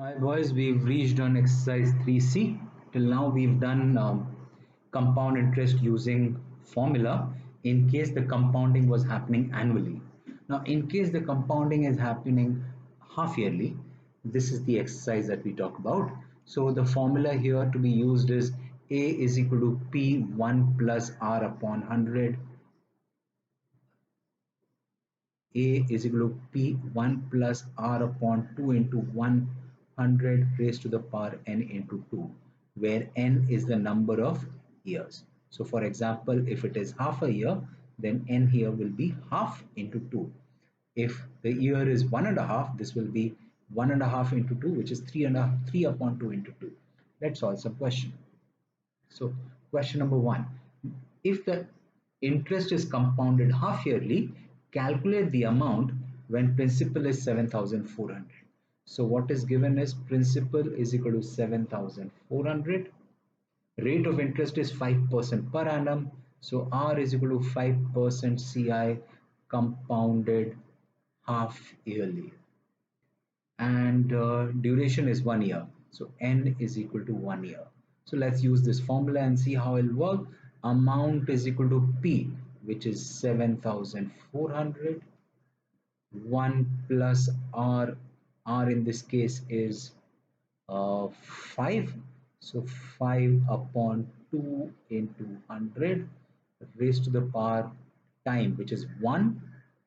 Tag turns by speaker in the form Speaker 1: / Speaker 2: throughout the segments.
Speaker 1: Hi boys, we've reached on exercise 3C. Till now we've done compound interest using formula in case the compounding was happening annually. Now in case the compounding is happening half yearly, this is the exercise that we talk about. So the formula here to be used is A is equal to P1 plus R upon 100. A is equal to P1 plus R upon 2 into 100 raised to the power n into 2, where n is the number of years. So for example, if it is half a year, then n here will be half into 2. If the year is 1.5, this will be 1.5 into 2, which is 3 upon 2 into 2. Let's solve some question. So question number 1. If the interest is compounded half yearly, calculate the amount when principal is 7,400. So what is given is principal is equal to 7,400. Rate of interest is 5% per annum. So R is equal to 5% CI compounded half yearly. And duration is 1 year. So n is equal to 1 year. So let's use this formula and see how it'll work. Amount is equal to P, which is 7,400. 1 plus R. R in this case is 5. So 5 upon 2 into 100 raised to the power time, which is 1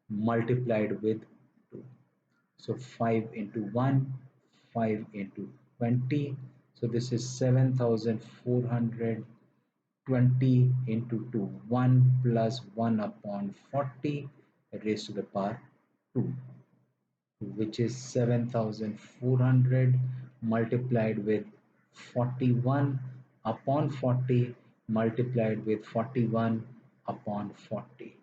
Speaker 1: multiplied with 2. So 5 into 1, 5 into 20. So this is 7,420 into 2, 1 plus 1 upon 40 raised to the power 2, which is 7,400 multiplied with 41 upon 40 multiplied with 41 upon 40.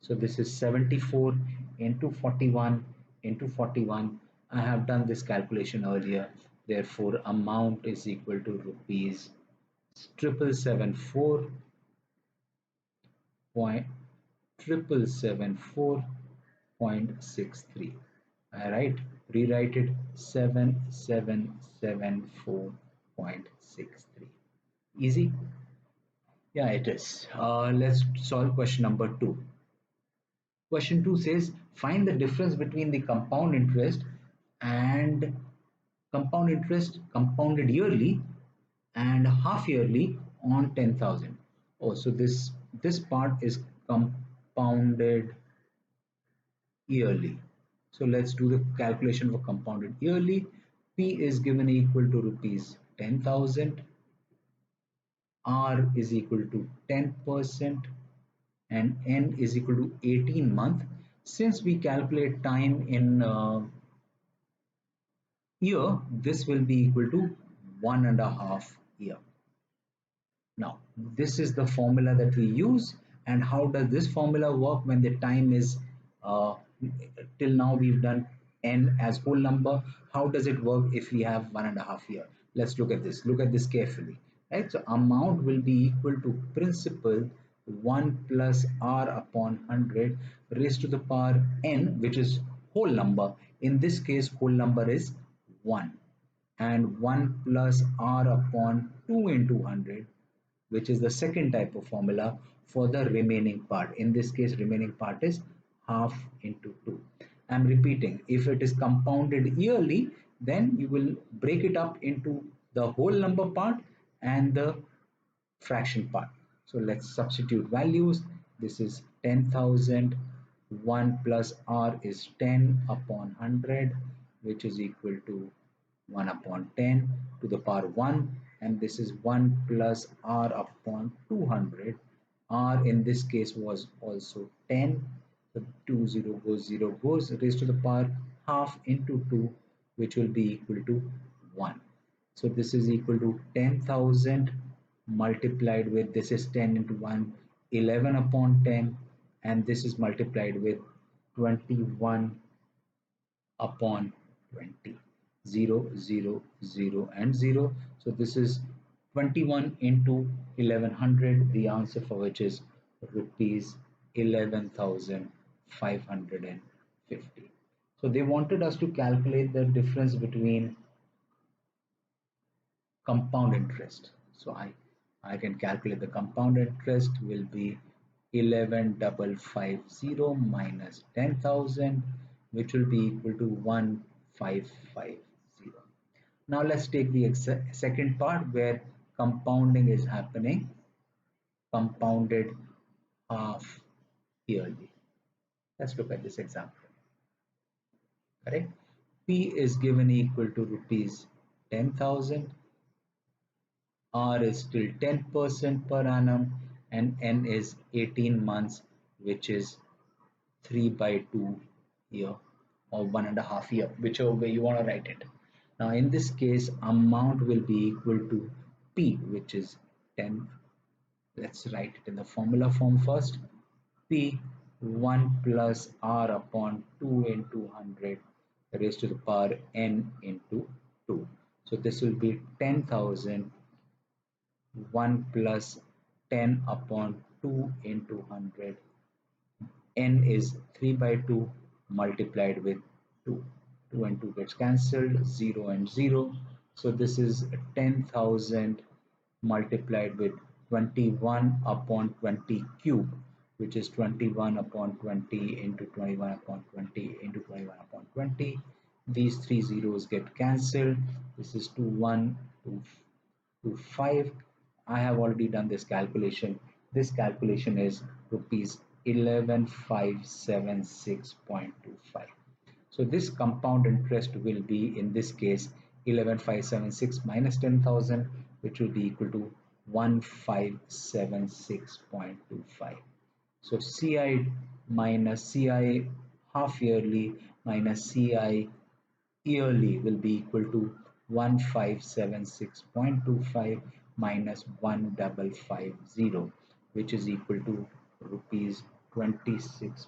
Speaker 1: So this is 74 into 41 into 41. I have done this calculation earlier. Therefore, amount is equal to rupees 7774 point 7774.63. Alright, rewrite it 7774.63. Easy? Yeah, it is. Let's solve question number 2. Question 2 says find the difference between the and compound interest compounded yearly and half yearly on 10,000. Oh, so this part is compounded yearly. So let's do the calculation for compounded yearly. P is given equal to rupees 10,000. R is equal to 10% and N is equal to 18 month. Since we calculate time in year, this will be equal to 1.5 year. Now, this is the formula that we use. And how does this formula work when the time is, till now we've done n as whole number. How does it work if we have 1.5 year? Let's look at this. Look at this carefully. Right? So amount will be equal to principal 1 plus r upon 100 raised to the power n, which is whole number. In this case, whole number is 1, and 1 plus r upon 2 into 100, which is the second type of formula for the remaining part. In this case, remaining part is half into 2. I'm repeating, if it is compounded yearly, then you will break it up into the whole number part and the fraction part. So let's substitute values. This is 10,000. 1 plus r is 10 upon 100, which is equal to 1 upon 10 to the power 1, and this is 1 plus r upon 200. R in this case was also 10. So 2 0 goes 0 goes raised to the power half into 2, which will be equal to 1. So this is equal to 10,000 multiplied with, this is 10 into 1, 11 upon 10, and this is multiplied with 21 upon 20. 0 0 0 and 0. So this is 21 into 1100, the answer for which is rupees 11,550. So they wanted us to calculate the difference between compound interest. So I can calculate the compound interest will be 11,550 minus 10,000, which will be equal to 1,550. Now let's take the second part where compounding is happening, compounded half yearly. Let's look at this example. Correct? P is given equal to rupees 10,000, R is still 10% per annum, and N is 18 months, which is 3 by 2 year or 1.5 year, whichever way you want to write it. Now, in this case, amount will be equal to P, which is 10. Let's write it in the formula form first. P 1 plus R upon 2 into 100 raised to the power N into 2. So this will be 10,000 1 plus 10 upon 2 into 100. N is 3 by 2 multiplied with 2. 2 and 2 gets cancelled, 0 and 0. So this is 10,000 multiplied with 21 upon 20 cube, which is 21 upon 20 into 21 upon 20 into 21 upon 20. These three zeros get cancelled. This is 2, 1, 2, to 5. I have already done this calculation. This calculation is rupees 11,576.25. So this compound interest will be in this case 11,576 minus 10,000, which will be equal to 1,576.25. So CI minus CI half yearly minus CI yearly will be equal to 1576.25 minus 1550, which is equal to rupees 26.25.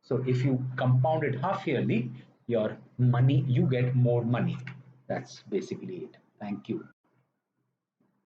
Speaker 1: So if you compound it half yearly, your money, you get more money. That's basically it. Thank you.